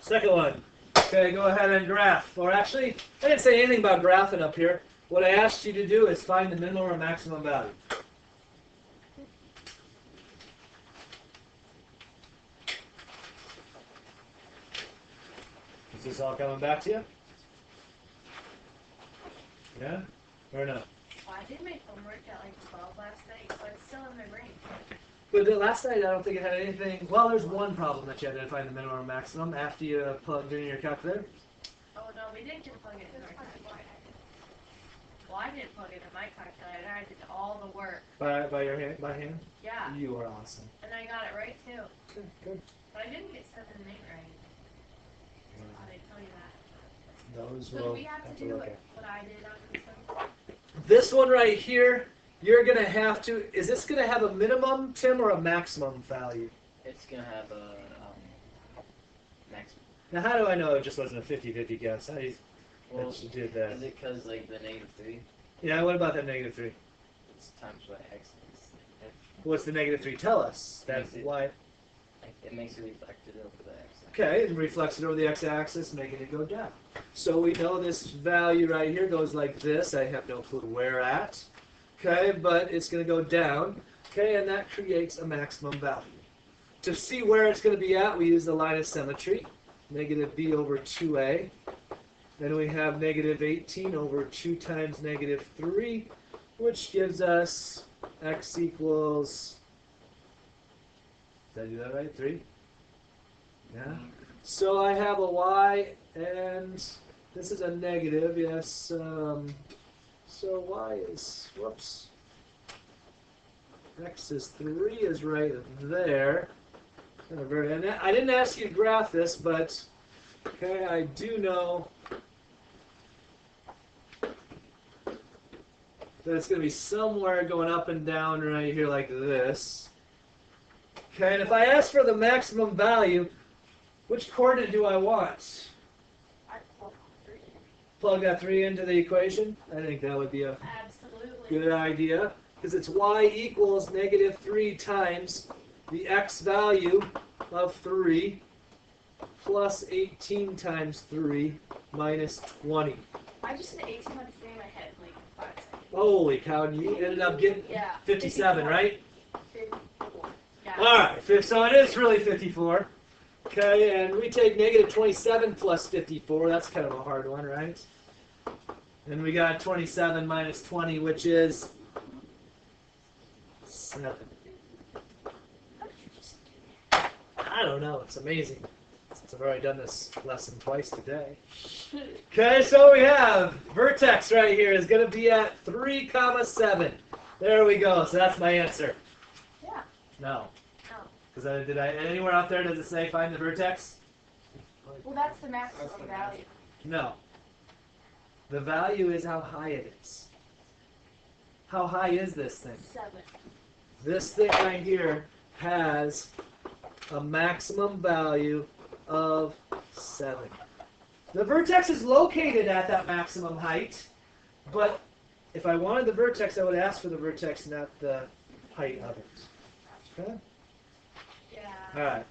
Second one. Okay, go ahead and graph. Or actually, I didn't say anything about graphing up here. What I asked you to do is find the minimum or maximum value. Is this all coming back to you? Yeah? Or no? Well, I did make homework at like 12 last night, so it's still in my brain. But last night, I don't think it had anything. Well, there's one problem that you had to find the minimum or maximum after you plugged in your calculator. Oh no, we didn't just plug it in our calculator. Well, I didn't plug it in my calculator. I did all the work. By your hand? By hand? Yeah. You are awesome. And I got it right too. Good, good. But I didn't get 7 and 8 right. How did I tell you that? Those So do will we have to do what I did on this one? This one right here, you're going to have to, is this going to have a minimum, Tim, or a maximum value? It's going to have a maximum. Now, how do I know it just wasn't a 50-50 guess? How do you did that? Is it because, like, the -3? Yeah, what about that -3? It's times what x is. What's the -3 tell us? That's why. It makes it reflected over the x-axis. Okay, it reflects it over the x-axis, making it go down. So we know this value right here goes like this. I have no clue where at. Okay, but it's going to go down. Okay, and that creates a maximum value. To see where it's going to be at, we use the line of symmetry. Negative b over 2a. Then we have negative 18 over 2 times -3, which gives us x equals, did I do that right? 3? Yeah. So I have a y, and this is a negative, yes. So y is, whoops, x is 3 is right there. And I didn't ask you to graph this, but okay, I do know that it's going to be somewhere going up and down right here like this. Okay, and if I ask for the maximum value, which coordinate do I want? Plug that 3 into the equation. I think that would be a good idea, because it's y equals -3 times the x value of 3 plus 18 times 3 minus 20. I just did 18 on 3 in my head like 5 seconds. Holy cow, and you ended up getting 57, right? 54. Yeah. Alright, so it is really 54. Okay, and we take -27 plus 54. That's kind of a hard one, right? And we got 27 minus 20, which is 7. I don't know. It's amazing. Since I've already done this lesson twice today. Okay, so we have vertex right here is going to be at 3, 7. There we go. So that's my answer. Yeah. No. No. Because did I anywhere out there does it say find the vertex? Well, that's the maximum value. No. The value is how high it is. How high is this thing? 7. This thing right here has a maximum value of 7. The vertex is located at that maximum height, but if I wanted the vertex, I would ask for the vertex, not the height of it. Okay? Yeah. All right.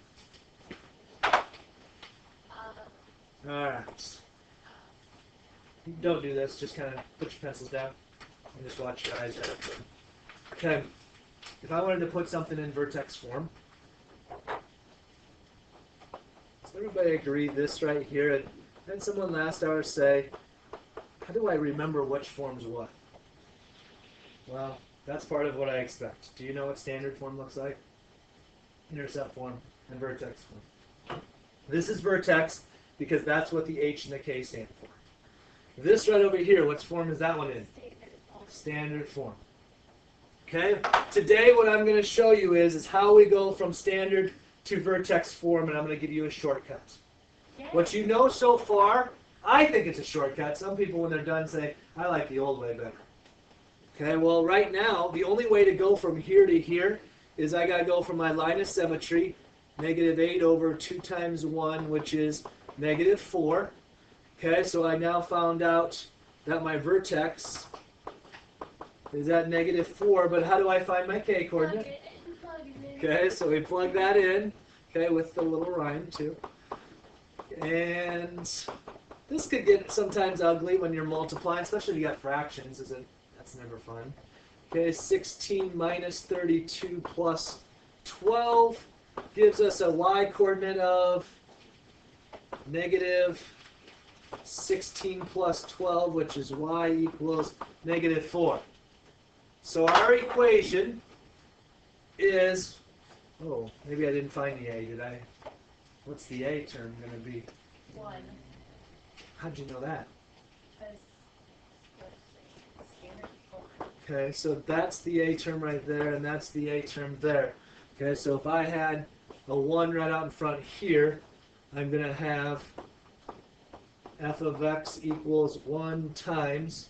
All right. Don't do this. Just kind of put your pencils down and just watch your eyes. Okay. If I wanted to put something in vertex form, does everybody agree this right here? And then someone last hour say, how do I remember which form's what? Well, that's part of what I expect. Do you know what standard form looks like? Intercept form and vertex form. This is vertex because that's what the H and the K stand for. This right over here, what form is that one in? Standard form. Okay? Today what I'm going to show you is how we go from standard to vertex form, and I'm going to give you a shortcut. What you know so far, I think it's a shortcut. Some people when they're done say, I like the old way better. Okay, well right now, the only way to go from here to here is I got to go from my line of symmetry, -8 over 2 times 1, which is -4. Okay, so I now found out that my vertex is at -4, but how do I find my K coordinate? Okay, so we plug that in, okay, with the little rhyme too. And this could get sometimes ugly when you're multiplying, especially if you got fractions. That's never fun. Okay, 16 minus 32 plus 12 gives us a y-coordinate of negative 16 plus 12, which is y equals negative 4. So our equation is, oh, maybe I didn't find the a, did I? What's the a term going to be? 1. How'd you know that? Because, let's see, standard form. Okay, so that's the a term right there, and that's the a term there. Okay, so if I had a 1 right out in front here, I'm going to have f of x equals 1 times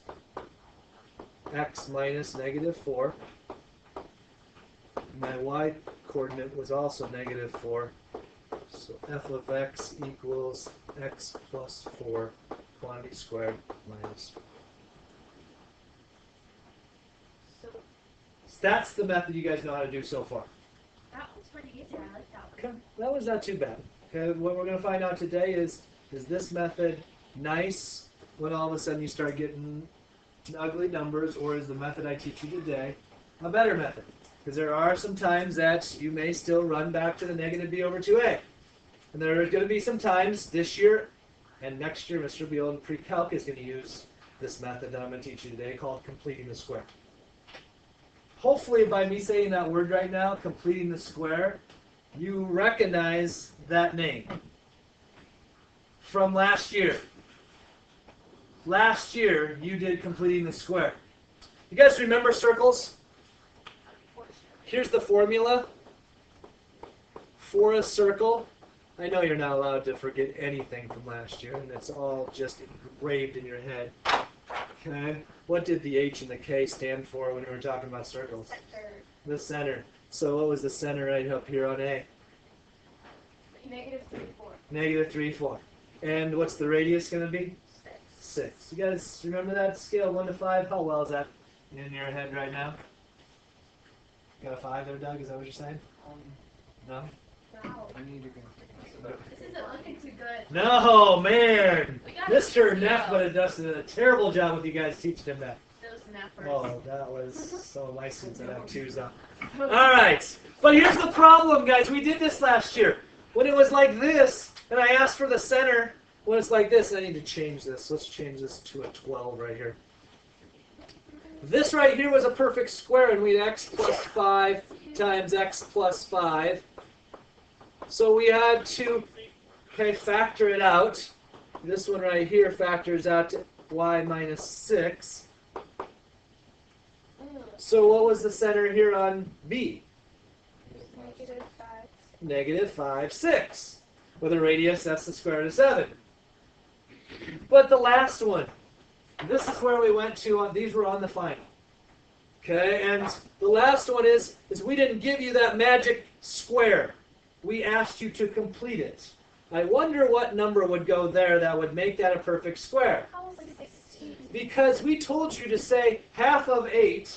x minus negative 4. My y-coordinate was also negative 4. So f of x equals x plus 4 quantity squared minus. So That's the method you guys know how to do so far. that one's pretty easy. I like that one. Okay, that was not too bad. Okay, what we're going to find out today is this method nice when all of a sudden you start getting ugly numbers, or is the method I teach you today a better method? Because there are some times that you may still run back to the negative b over 2a. And there are going to be some times this year and next year Mr. Beal in pre-calc is going to use this method that I'm going to teach you today called completing the square. Hopefully by me saying that word right now, completing the square, you recognize that name from last year. Last year, you did completing the square. You guys remember circles? Here's the formula for a circle. I know you're not allowed to forget anything from last year, and it's all just engraved in your head. Okay? What did the H and the K stand for when we were talking about circles? Center. The center. So what was the center right up here on A? Negative 3, 4. Negative 3, 4. And what's the radius going to be? 6. 6. You guys remember that scale 1 to 5? How well is that in your head right now? Got a 5 there, Doug? Is that what you're saying? No? Wow. I need to go. This isn't looking too good. No, man! We got Mr. a Neff would have done a terrible job with you guys teaching him that. Those nappers. Oh, that was some of my students that have 2s on. Alright, but here's the problem, guys. We did this last year. When it was like this, and I asked for the center, when it's like this, I need to change this. Let's change this to a 12 right here. This right here was a perfect square, and we had x plus 5 times x plus 5. So we had to, factor it out. This one right here factors out to y minus 6. So what was the center here on B? Negative 5. Negative 5, 6. With a radius, that's the square root of 7. But the last one, this is where we went to, these were on the final. Okay, and the last one is we didn't give you that magic square. We asked you to complete it. I wonder what number would go there that would make that a perfect square. How was it 16? Because we told you to say half of 8,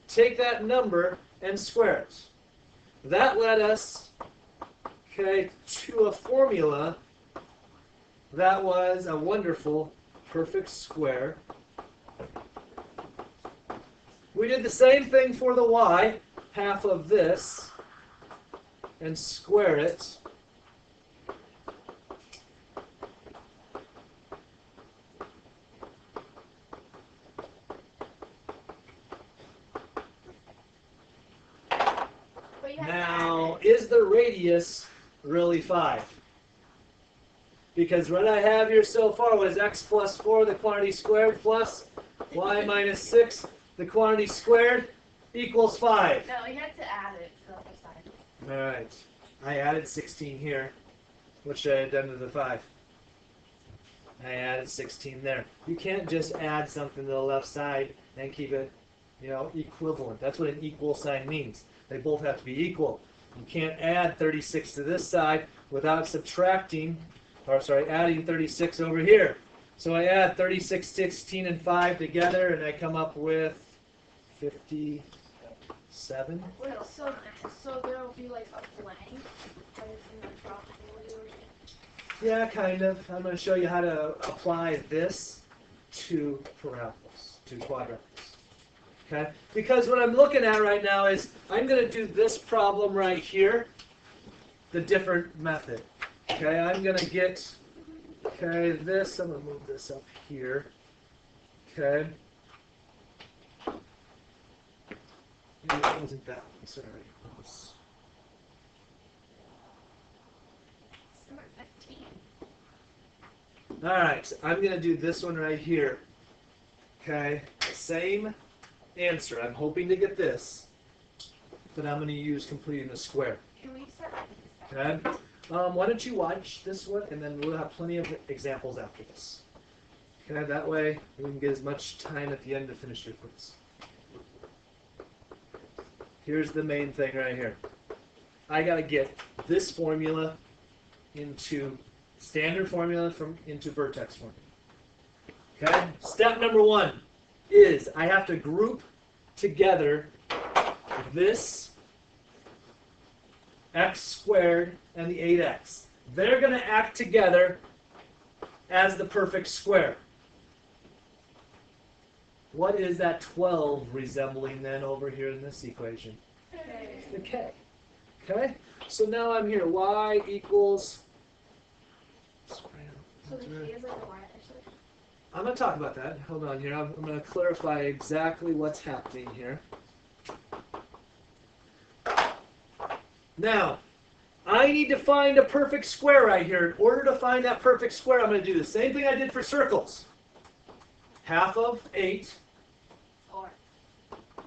take that number and square it. That led us, to a formula that was a wonderful perfect square. We did the same thing for the y, half of this, and square it. But you have Now, to add is the radius really 5? Because what I have here so far was x plus 4, the quantity squared, plus y minus 6, the quantity squared, equals 5. it. No, you had to add it to the other side. All right. I added 16 here. What should I have done to the 5? I added 16 there. You can't just add something to the left side and keep it, equivalent. That's what an equal sign means. They both have to be equal. You can't add 36 to this side without adding 36 over here. So I add 36, 16, and 5 together, and I come up with 57. Wait, so there will be like a blank in the top Yeah, kind of. I'm going to show you how to apply this to parabolas, to quadratics. Okay? Because what I'm looking at right now is I'm going to do this problem right here, the different method. Okay, I'm going to get, okay, this, I'm going to move this up here. Okay. Maybe it wasn't that one, sorry. Number 15. All right, I'm going to do this one right here. Okay, same answer. I'm hoping to get this, but I'm going to use completing the square. Can we start with this? Okay. Why don't you watch this one, and then we'll have plenty of examples after this. Okay, that way we can get as much time at the end to finish your quiz. Here's the main thing right here. I got to get this formula into standard formula into vertex formula. Okay? Step number one is I have to group together this x squared and the 8x. They're going to act together as the perfect square. What is that 12 resembling then over here in this equation? Okay. The k. Okay? So now I'm here. Y equals... So the K is like a Y actually. I'm going to talk about that. Hold on here. I'm going to clarify exactly what's happening here. Now, I need to find a perfect square right here. In order to find that perfect square, I'm going to do the same thing I did for circles. Half of 8. 4.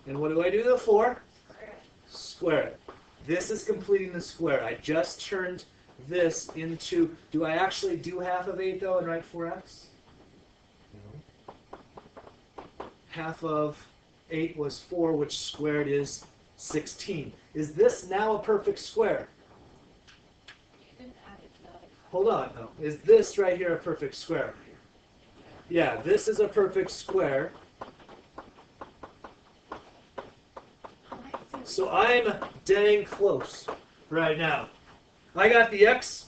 And what do I do to the 4? Square. Square it. This is completing the square. I just turned this into... Do I actually do half of 8, though, and write 4x? No. Half of 8 was 4, which squared is 16. Is this now a perfect square? You didn't add it to the other Hold on, though. Is this right here a perfect square? Yeah, this is a perfect square. So I'm dang close right now. I got the x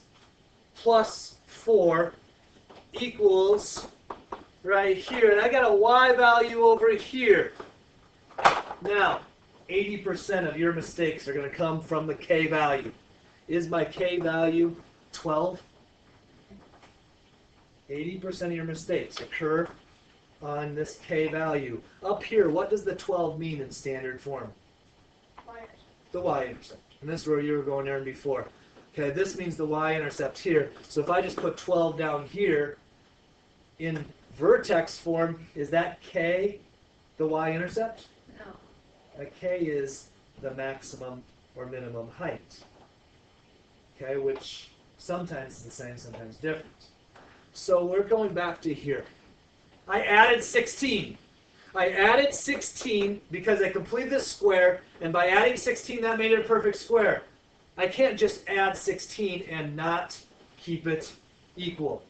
plus 4 equals right here. And I got a y value over here. Now, 80% of your mistakes are going to come from the k value. Is my k value 12? 80% of your mistakes occur on this k value. Up here, what does the 12 mean in standard form? The y-intercept. And this is where you were going there before. Okay, this means the y-intercept here. So if I just put 12 down here in vertex form, is that k the y-intercept? No. K is the maximum or minimum height. Okay, which sometimes is the same, sometimes different. So we're going back to here. I added 16. I added 16 because I completed this square, and by adding 16, that made it a perfect square. I can't just add 16 and not keep it equal.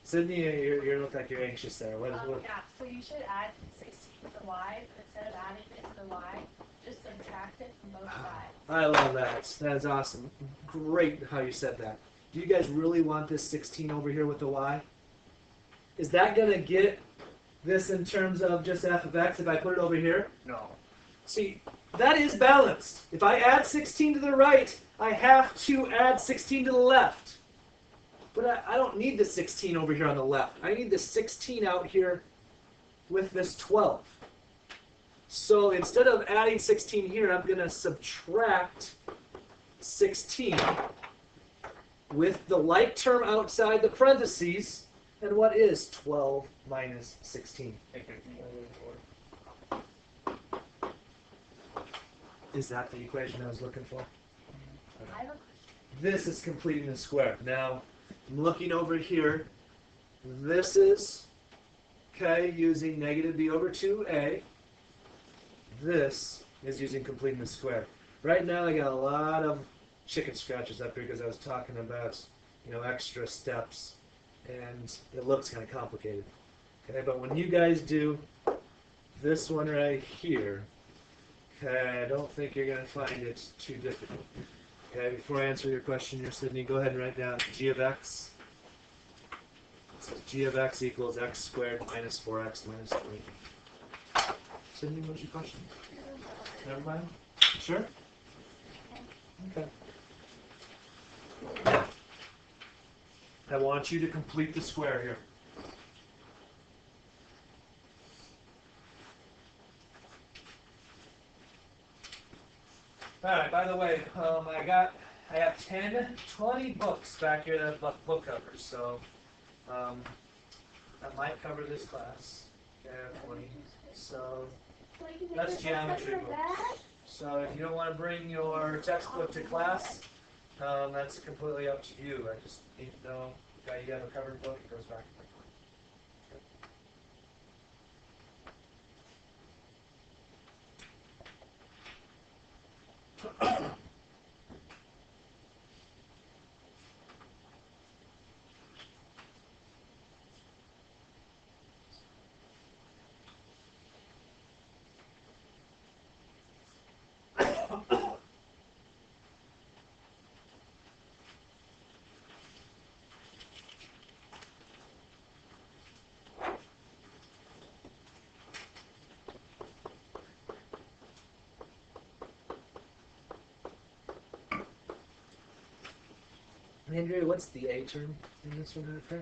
Sydney, you look like you're anxious there. What? Yeah, so you should add 16 to the y, but instead of adding it to the y, just subtract it from both sides. I love that. That's awesome. Great how you said that. Do you guys really want this 16 over here with the y? Is that going to get this in terms of just f of x if I put it over here? No. See, that is balanced. If I add 16 to the right, I have to add 16 to the left. But I don't need the 16 over here on the left. I need the 16 out here with this 12. So instead of adding 16 here, I'm going to subtract 16 with the like term outside the parentheses. And what is 12 minus 16? Is that the equation I was looking for? I have a question. This is completing the square. Now, I'm looking over here. This is, okay, using negative b over 2a. This is using completing the square. Right now, I got a lot of chicken scratches up here because I was talking about, extra steps, and it looks kind of complicated. Okay, but when you guys do this one right here, okay, I don't think you're going to find it too difficult. Okay, before I answer your question here, Sydney, go ahead and write down g of x g of x equals x squared minus 4x minus 20. Sydney, what's your question? Never mind? Sure? Okay. Now, I want you to complete the square here. Alright, by the way, I have 10, 20 books back here that have book covers, so that might cover this class. Okay, I have 20. So that's geometry books. So if you don't want to bring your textbook to class, that's completely up to you. I just need to know that you have a covered book, it goes back. Andrea, what's the A term in this one? Okay?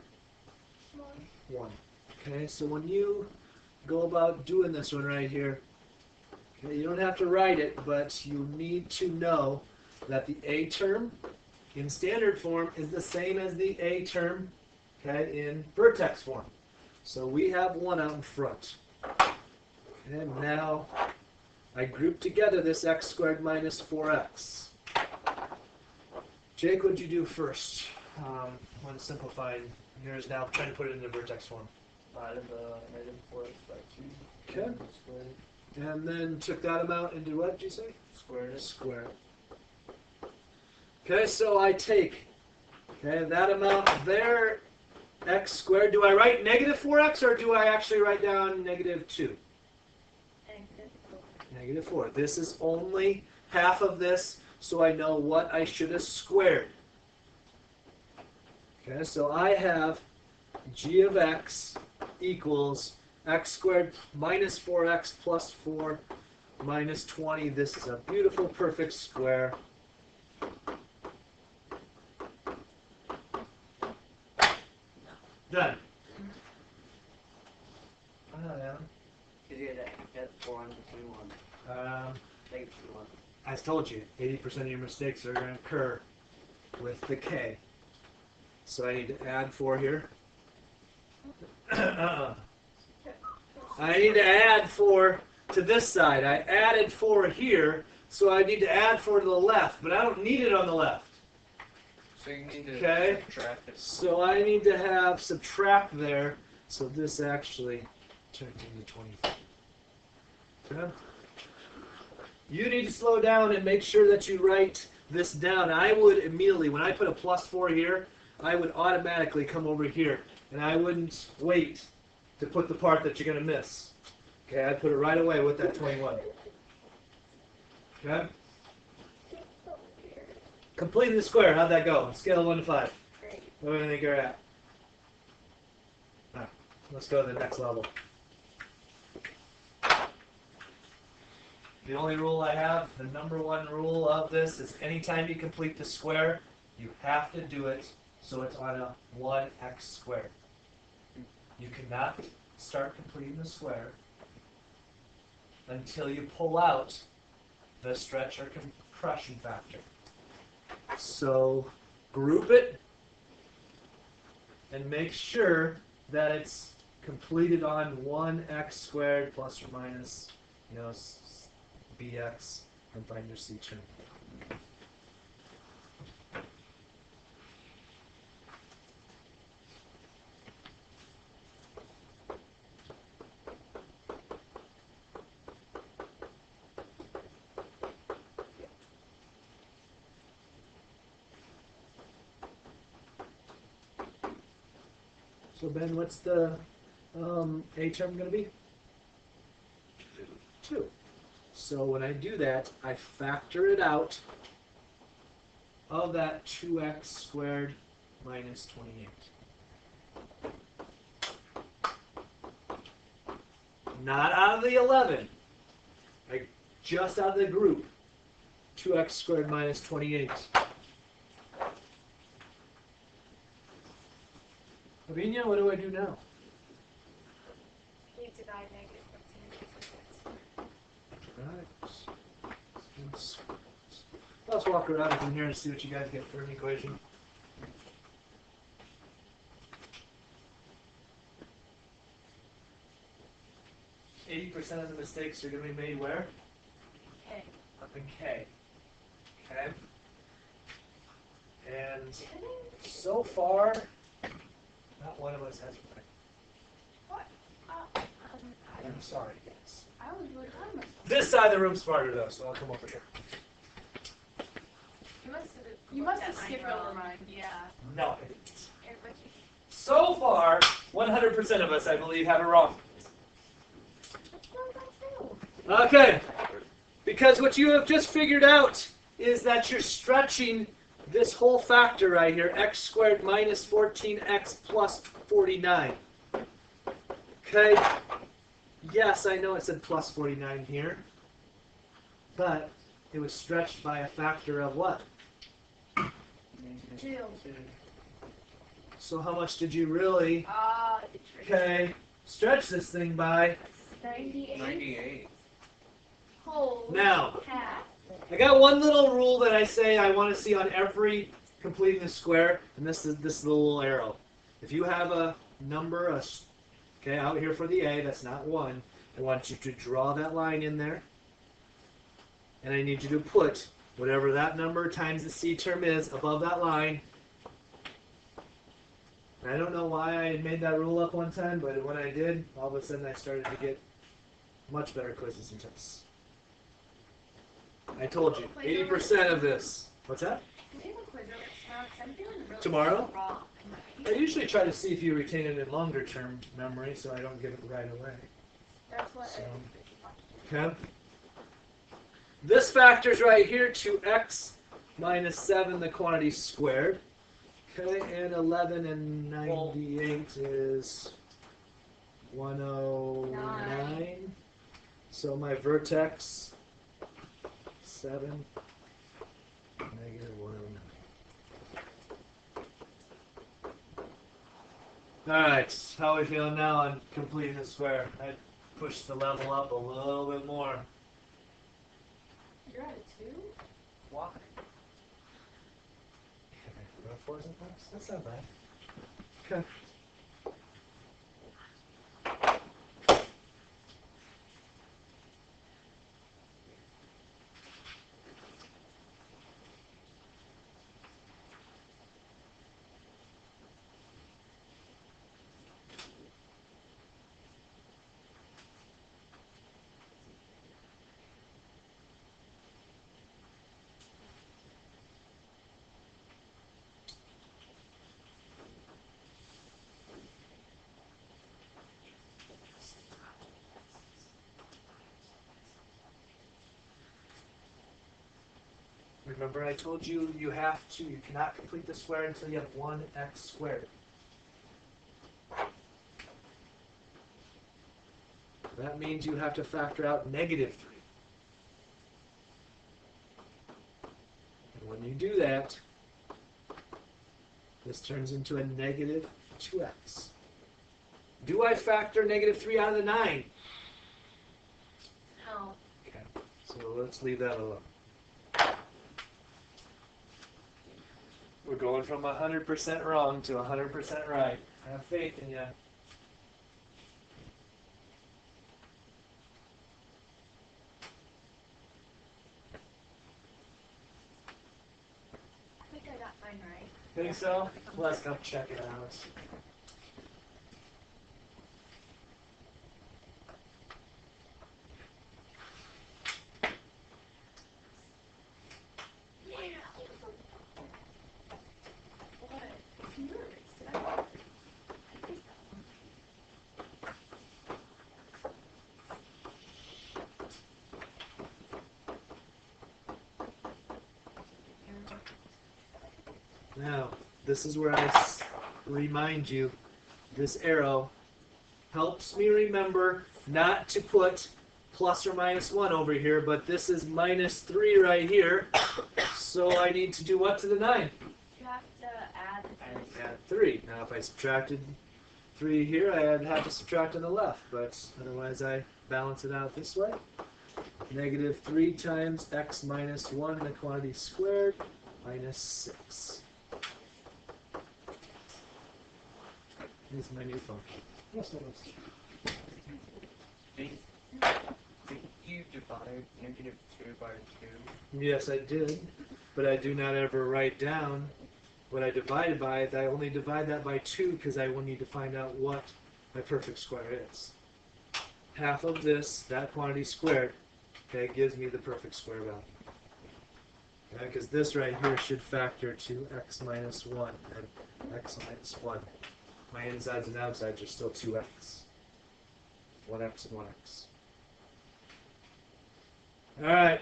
1. Okay, so when you go about doing this one right here, okay, you don't have to write it, but you need to know that the A term in standard form is the same as the A term, okay, in vertex form. So we have 1 out in front. And now I group together this x squared minus 4x. Jake, what'd you do first? When simplifying, here's now trying to put it into vertex form. Divided the negative 4x by 2. Okay. Squared. And then took that amount and did what did you say? Squared it. Square. Okay, so I take that amount there, x squared. Do I write negative 4x or do I actually write down negative 2? Negative 4. This is only half of this, so I know what I should have squared. Okay, so I have g of x equals x squared minus 4x plus 4 minus 20. This is a beautiful, perfect square. Done. Because you get 4 on the 21. Negative 21. I told you, 80% of your mistakes are going to occur with the k. So I need to add 4 here. I need to add 4 to this side. I added 4 here, so I need to add 4 to the left, but I don't need it on the left. So you need to subtract it. So I need to have subtract there, so this actually turned into 20. Okay? You need to slow down and make sure that you write this down. I would immediately, when I put a plus 4 here, I would automatically come over here, and I wouldn't wait to put the part that you're going to miss. Okay, I'd put it right away with that 21. Okay? Completing the square, how'd that go? Scale of 1 to 5. Great. What do you think you're at? Alright, let's go to the next level. The only rule I have, the number 1 rule of this is anytime you complete the square, you have to do it so it's on a 1x squared. You cannot start completing the square until you pull out the stretch or compression factor. So group it and make sure that it's completed on 1x squared plus or minus, bx, and find your c term. So Ben, what's the a term going to be? 2. So when I do that, I factor it out of that 2x squared minus 28. not out of the 11. Like, just out of the group. 2x squared minus 28. Lavinia, what do I do now? You divide negative 14. Right. Let's walk around in here and see what you guys get for an equation. %80 of the mistakes are going to be made where? K. Up in K. Okay. And so far, not one of us has right. What? I'm sorry, guys. I was really proud of myself. This side of the room's smarter though, so I'll come over here. You must have skipped over mine. Yeah. No, I didn't. So far, 100% of us, I believe, have it wrong. Okay. Because what you have just figured out is that you're stretching this whole factor right here, x squared minus 14x plus 49. Okay? Yes, I know it said plus 49 here, but it was stretched by a factor of what? 2. So how much did you really, stretch this thing by? 98. 98. Holy Now, cat. I got one little rule that I say I want to see on every completing the square, and this is the little arrow. If you have a number, out here for the A, that's not 1, I want you to draw that line in there, and I need you to put whatever that number times the C term is above that line. And I don't know why I made that rule up one time, but when I did, all of a sudden I started to get much better quizzes and tests. I told you, 80% of this. What's that? Tomorrow? I usually try to see if you retain it in longer term memory so I don't give it right away. That's what Okay. This factor's right here, 2x minus 7, the quantity squared. Okay, and 11 and 98 is 109. So my vertex, 7, negative 109. Alright, how are we feeling now on completing the square? I pushed the level up a little bit more. You're at a 2? Why? Okay, that's not bad. Okay. Remember I told you you cannot complete the square until you have 1x squared. That means you have to factor out negative 3. And when you do that, this turns into a negative 2x. Do I factor negative 3 out of the 9? No. Okay, so let's leave that alone. We're going from 100% wrong to 100% right. I have faith in you. I think I got mine right. Think so? Let's go check it out. Now, this is where I remind you, this arrow helps me remember not to put plus or minus 1 over here, but this is minus 3 right here. So I need to do what to the 9? You have to add the Add 3. Now if I subtracted 3 here, I'd have to subtract on the left, but otherwise I balance it out this way. Negative 3 times x minus 1, the quantity squared, minus 6. Here's my new function. Yes, that was. Did you divide negative 2 by 2? Yes, I did, but I do not ever write down what I divided by. I only divide that by 2 because I will need to find out what my perfect square is. Half of this, that quantity squared, okay, gives me the perfect square value. Because this right here should factor to x minus 1 and x minus 1. My insides and outsides are still 2x. 1x and 1x. Alright,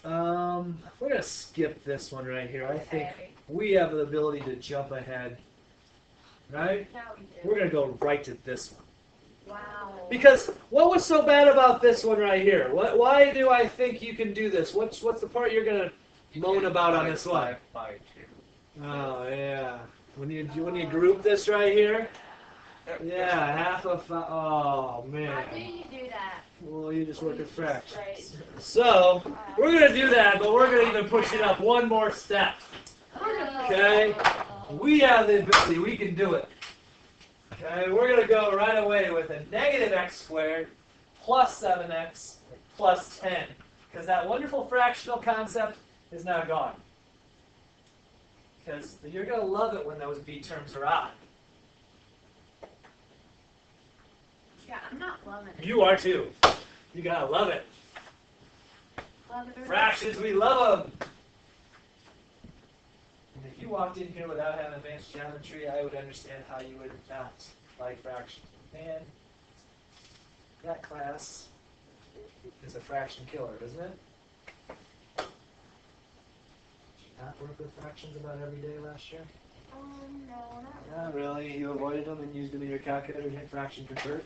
we're going to skip this one right here. I think we have the ability to jump ahead, right? No, you do. We're going to go right to this one. Wow. Because what was so bad about this one right here? Why do I think you can do this? What's the part you're going to moan about on this one? 5 by 2. Oh, yeah. When you group this right here, yeah, half of 5. Oh, man. How do you do that? Well, you just work at fractions. Right. So, we're going to do that, but we're going to even push it up one more step. Okay? We have the ability. We can do it. Okay? We're going to go right away with a negative x squared plus 7x plus 10. Because that wonderful fractional concept is now gone. Because you're going to love it when those b terms are odd. Yeah, I'm not loving it. You are too. You got to love it. Love it or not. Fractions, we love them. And if you walked in here without having advanced geometry, I would understand how you would not like fractions. Man, that class is a fraction killer, isn't it? Did you not work with fractions about every day last year? No, not Not really. You avoided them and used them in your calculator to hit fraction convert?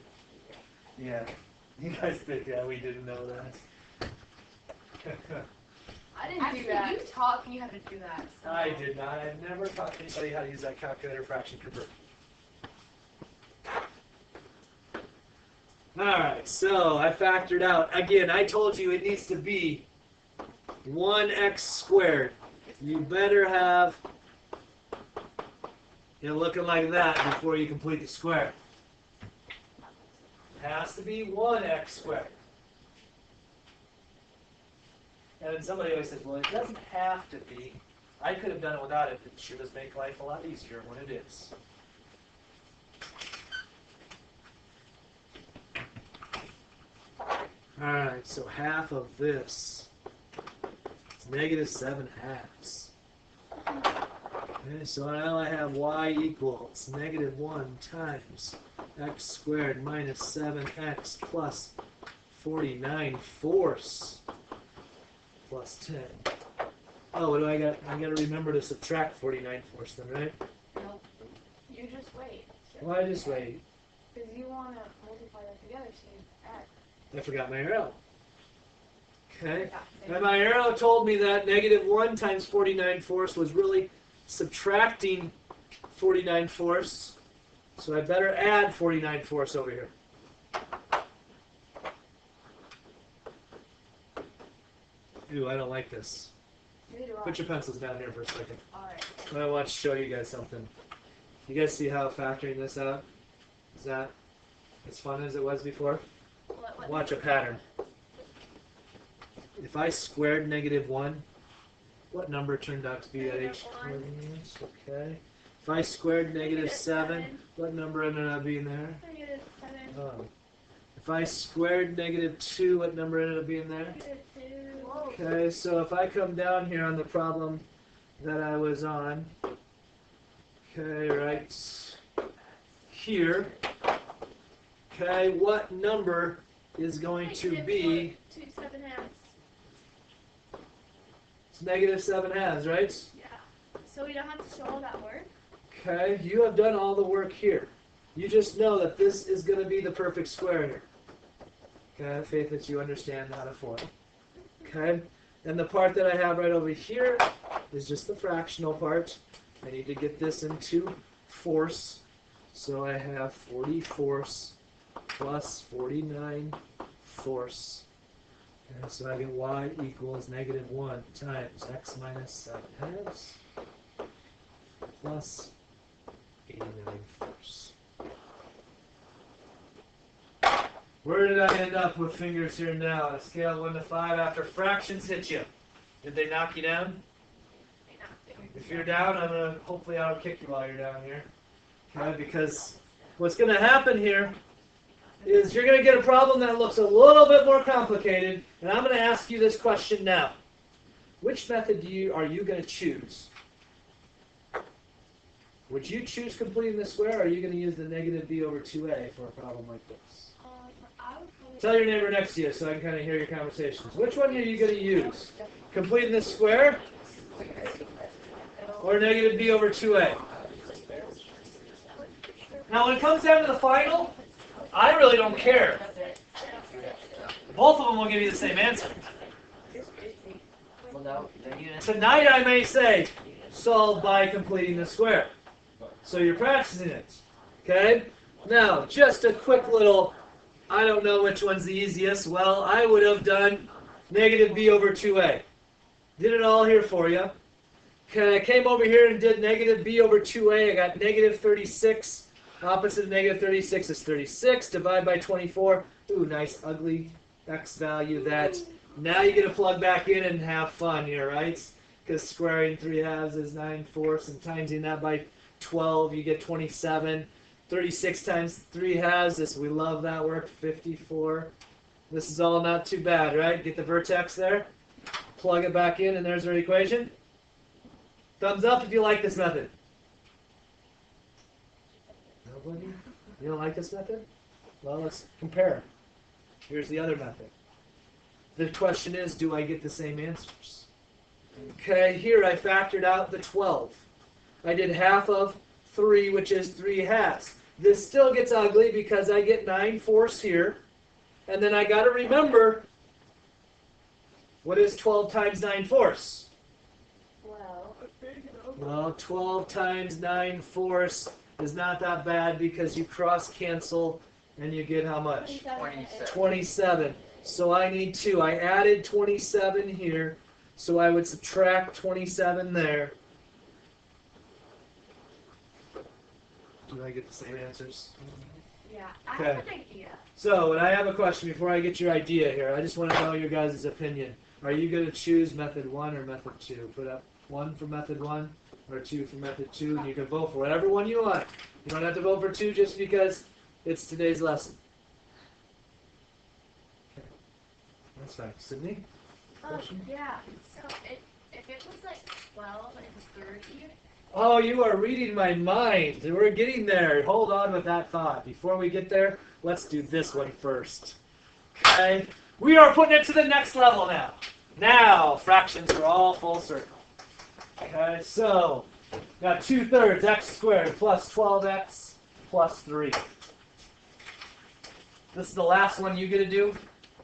Yeah. You guys think that we didn't know that. I didn't Actually, do that. you taught me how to do that. So. I did not. I've never taught anybody how to use that calculator fraction convert. Alright, so I factored out. Again, I told you it needs to be 1x squared. You better have it looking like that before you complete the square. It has to be 1x squared. And then somebody always says, well, it doesn't have to be. I could have done it without it. It sure does make life a lot easier when it is. Alright, so half of this is negative 7/2. Okay, so now I have y equals negative 1 times x squared minus 7x plus 49/4 plus 10. Oh, what do I got? I got to remember to subtract 49/4 then, right? Nope. You just wait. Why just wait? Because you want to multiply them together, so you add. I forgot my arrow. Okay. Yeah. And my arrow told me that negative 1 times 49/4 was really subtracting 49/4. So I better add 49/4 over here. Ooh, I don't like this. Neither do I. Put your pencils down here for a second. Alright. I want to show you guys something. You guys see how factoring this out is that as fun as it was before? Watch a pattern. If I squared negative 1, what number turned out to be at each coordinates? Okay. If I squared negative 7, what number ended up being there? Negative 7. Oh. If I squared negative 2, what number ended up being there? Negative 2. Okay, so if I come down here on the problem that I was on, okay, right here, okay, what number is going to be, 2 7/2. it's negative 7/2, right? Yeah. So we don't have to show all that work? Okay, you have done all the work here. You just know that this is going to be the perfect square here. Okay, I have faith that you understand how to form. Okay, and the part that I have right over here is just the fractional part. I need to get this into force. So I have 40 force plus 49 force. Okay, so I get y equals -1 times x minus 7 halves plus 89 force. Where did I end up with fingers here now? On a scale of 1 to 5 after fractions hit you. Did they knock you down? If you're down, I'm going to hopefully I'll kick you while you're down here. Okay, because what's going to happen here is you're going to get a problem that looks a little bit more complicated, and I'm going to ask you this question now. Which method are you going to choose? Would you choose completing the square, or are you going to use the -b over 2a for a problem like this? Tell your neighbor next to you so I can kind of hear your conversations. Which one are you going to use? Completing this square or -b over 2a? Now when it comes down to the final, I really don't care. Both of them will give you the same answer. Tonight I may say, solve by completing the square. So you're practicing it. Okay? Now, just a quick little, I don't know which one's the easiest. Well, I would have done -b over 2a. Did it all here for you. Okay, I came over here and did -b over 2a. I got -36. Opposite of -36 is 36. Divide by 24. Ooh, nice ugly x value that now you get to plug back in and have fun here, right? Because squaring 3/2 is 9/4, and timesing that by 12, you get 27. 36 times 3/2, we love that work, 54. This is all not too bad, right? Get the vertex there, plug it back in, and there's our equation. Thumbs up if you like this method. Nobody? You don't like this method? Well, let's compare. Here's the other method. The question is, do I get the same answers? Okay, here I factored out the 12. I did half of 3, which is 3/2. This still gets ugly because I get 9/4 here. And then I got to remember, what is 12 times 9/4? Well, 12 times 9/4 is not that bad because you cross cancel and you get how much? 27. So I need 2. I added 27 here, so I would subtract 27 there. Do I get the same answers? Yeah, I Okay. have an idea. So, and I have a question before I get your idea here. I just want to know your guys' opinion. Are you going to choose method 1 or method 2? Put up 1 for method 1 or 2 for method 2, and you can vote for whatever one you want. You don't have to vote for 2 just because it's today's lesson. Okay. That's fine. Sydney? Question? Yeah, so if it was like 12 and 30, Oh, you are reading my mind. We're getting there. Hold on with that thought. Before we get there, let's do this one first. Okay? We are putting it to the next level now. Now, fractions are all full circle. Okay, so, got 2/3 x squared plus 12x plus 3. This is the last one you get to do,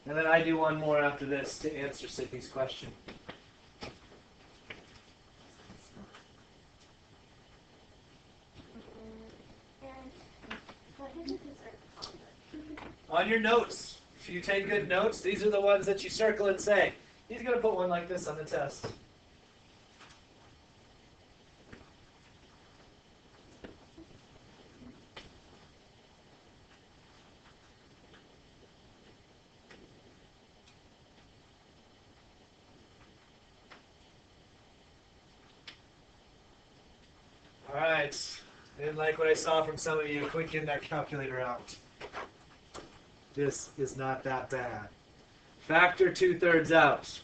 and then I do one more after this to answer Sydney's question. On your notes, if you take good notes, these are the ones that you circle and say, he's going to put one like this on the test. All right. Didn't like what I saw from some of you. Quick, getting that calculator out. This is not that bad. Factor 2/3 out.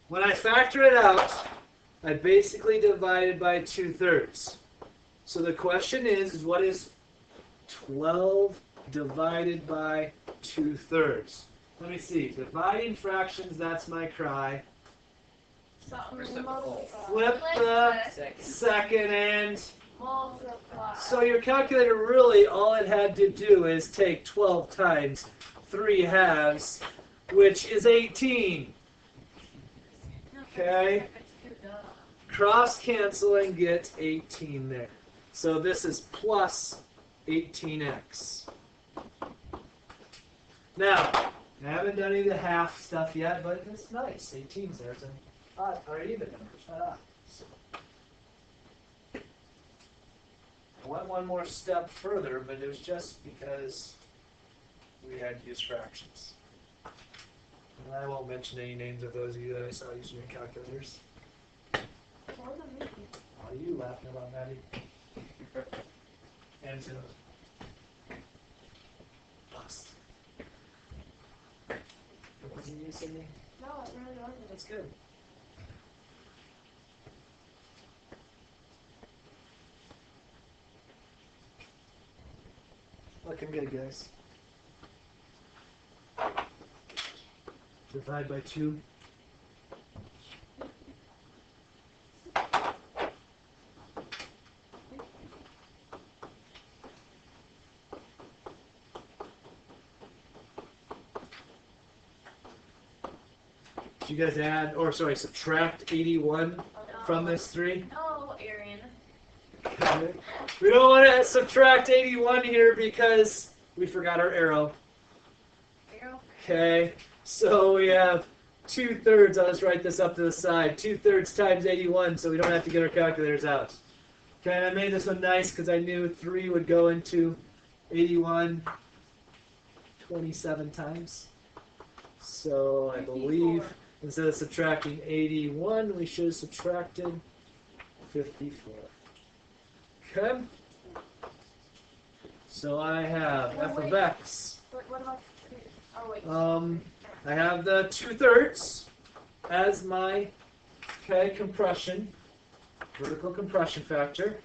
When I factor it out, I basically divided by 2/3. So the question is, what is 12 divided by 2/3? Let me see. Dividing fractions, that's my cry. Flip the second and Multiply. So your calculator really, all it had to do is take 12 times 3 halves, which is 18. Okay? Cross cancel and get 18 there. So this is plus 18x. Now, I haven't done any of the half stuff yet, but it's nice. 18's there. It's an odd or even number. I went one more step further, but it was just because we had to use fractions. And I won't mention any names of those of you that I saw using your calculators. Are you laughing about Maddie? And so, bust. Wasn't you, Sydney? No, it really wasn't. That's good. Looking good, guys. Divide by 2. Did you guys add, or sorry, subtract 81 from this 3? No, Aaron. We don't want to subtract 81 here because we forgot our arrow. Arrow? Okay, so we have 2/3. I'll just write this up to the side. 2/3 times 81, so we don't have to get our calculators out. Okay, and I made this one nice because I knew 3 would go into 81 27 times. So I 54. believe instead of subtracting 81, we should have subtracted 54. Okay? So I have f of x. What about? Oh wait. I have the 2/3 as my compression, vertical compression factor.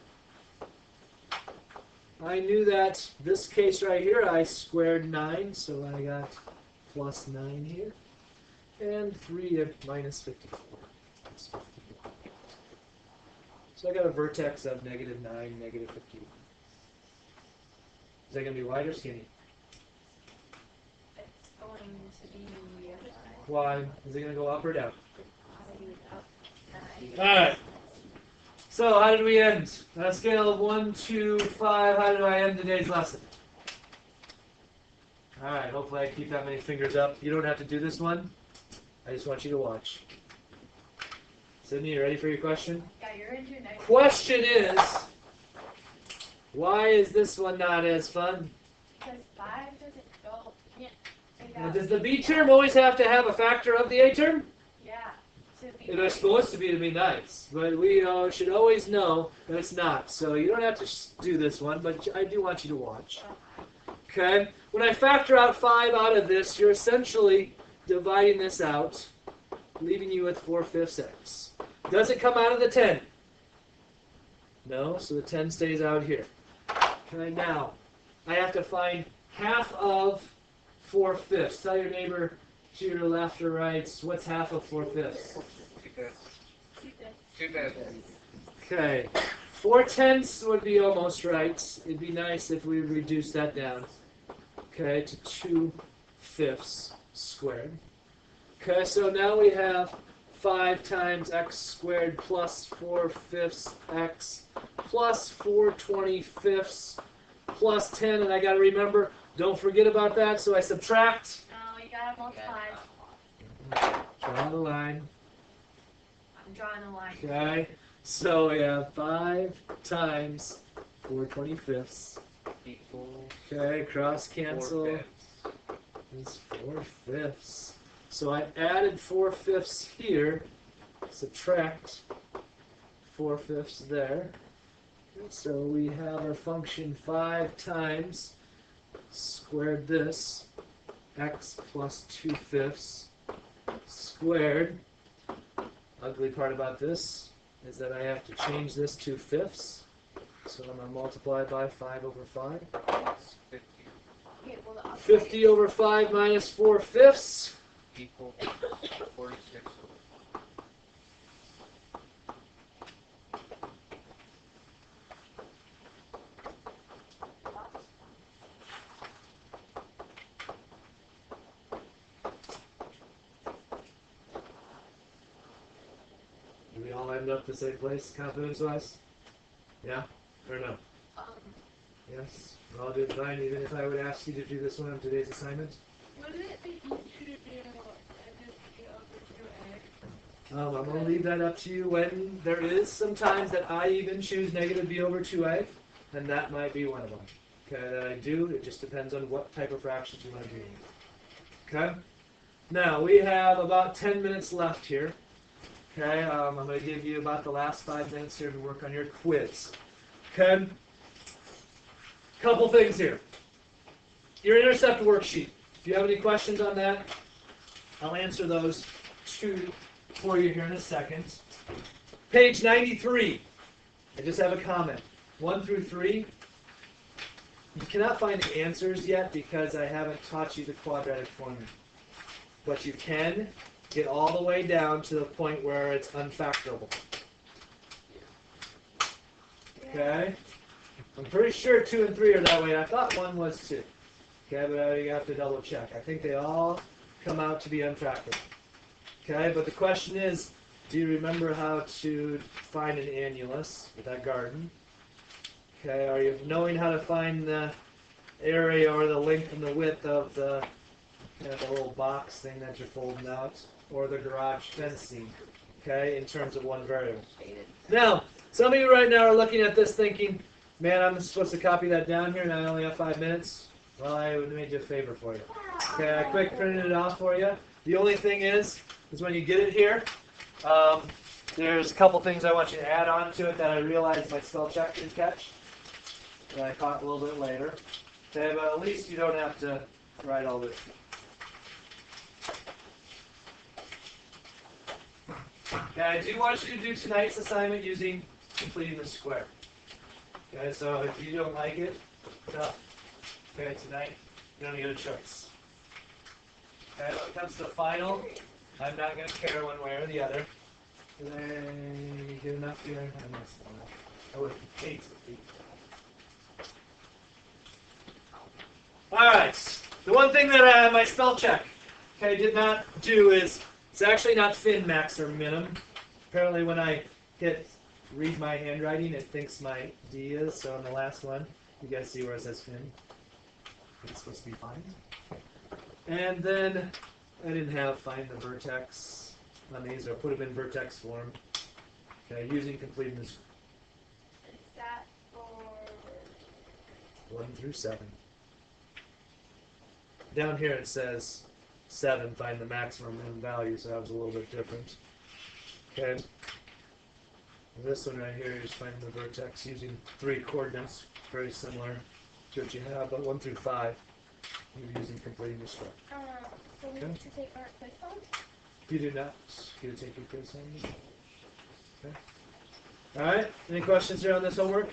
I knew that this case right here I squared 9, so I got plus 9 here, and 3 minus 54. So I got a vertex of -9, -51. Is that going to be wide or skinny? It's going to be Why? Is it going to go up or down? up. Alright. So how did we end? On a scale of 1 to 5, how did I end today's lesson? Alright, hopefully I keep that many fingers up. You don't have to do this one. I just want you to watch. Sydney, you ready for your question? Yeah, you're into next. Question is, why is this one not as fun? Because 5 doesn't go. You can't take Now, out. does the B term always have to have a factor of the A term? Yeah. So be It is supposed to be nice, but we should always know that it's not. So you don't have to do this one, but I do want you to watch. Okay? When I factor out 5 out of this, you're essentially dividing this out, leaving you with 4/5 x. Does it come out of the 10? No, so the 10 stays out here. Okay, now, I have to find half of 4/5. Tell your neighbor to your left or right, what's half of 4/5? 2/5. Okay, 4/10 would be almost right. It'd be nice if we reduced that down. Okay, to 2/5 squared. Okay, so now we have 5 times x squared plus 4/5 x plus 4/25 plus 10, and I got to remember, don't forget about that, so I subtract. No, you gotta multiply. Draw the line. I'm drawing a line. Okay, so we have 5 times 4/25. Equal Okay, cross cancel 4/5. is 4/5. So I added 4/5 here, subtract 4/5 there. So we have our function 5 times squared this, x plus 2/5 squared. Ugly part about this is that I have to change this to fifths. So I'm going to multiply by 5/5. 50 Okay, well, the 50 over 5 minus 4/5. equal 46. all end up the same place, confidence-wise? Yeah? Or no? Um, Yes? We're all doing fine, even if I would ask you to do this one on today's assignment? would it be easier to do negative over 2a? I'm going to leave that up to you. When there is sometimes that I even choose negative b over 2a, and that might be one of them. Okay, that I do. It just depends on what type of fractions you want to do. Okay? Now, we have about 10 minutes left here. Okay, I'm going to give you about the last 5 minutes here to work on your quiz. Okay? Couple things here. Your intercept worksheet. If you have any questions on that, I'll answer those for you here in a second. Page 93. I just have a comment. 1 through 3. You cannot find the answers yet because I haven't taught you the quadratic formula. But you can get all the way down to the point where it's unfactorable. Okay? I'm pretty sure 2 and 3 are that way. I thought 1 was 2. Okay, but I have to double check. I think they all come out to be unfactorable. Okay, but the question is, do you remember how to find an annulus with that garden? Okay, are you knowing how to find the area or the length and the width of the little box thing that you're folding out, or the garage fencing, okay, in terms of one variable? Now, some of you right now are looking at this thinking, man, I'm supposed to copy that down here and I only have 5 minutes. Well, I would have made you a favor for you. Okay, I quick printed it off for you. The only thing is when you get it here, there's a couple things I want you to add on to it that I realized my spell check didn't catch, that I caught a little bit later. Okay, but at least you don't have to write all this. Okay, I do want you to do tonight's assignment using completing the square. Okay, so if you don't like it, tough. Okay, tonight, you don't get a choice. Okay, when it comes to the final, I'm not going to care one way or the other. Did I get enough here? I missed one. I would hate to beat. Alright, the one thing that my spell check did not do is, it's actually not fin, max, or minim. Apparently when I hit read my handwriting, it thinks my D is, so on the last one, you guys see where it says fin. It's supposed to be fine. And then I didn't have find the vertex on these, or put them in vertex form. Okay, using completeness. Is that for 1 through 7. Down here it says 7, find the maximum in value, so that was a little bit different. Okay. This one right here is finding the vertex using 3 coordinates, very similar to what you have, but 1 through 5, you're using completing the square. so we need to take our quiz home? You do not get to take your quiz home. Okay. All right. Any questions here on this homework?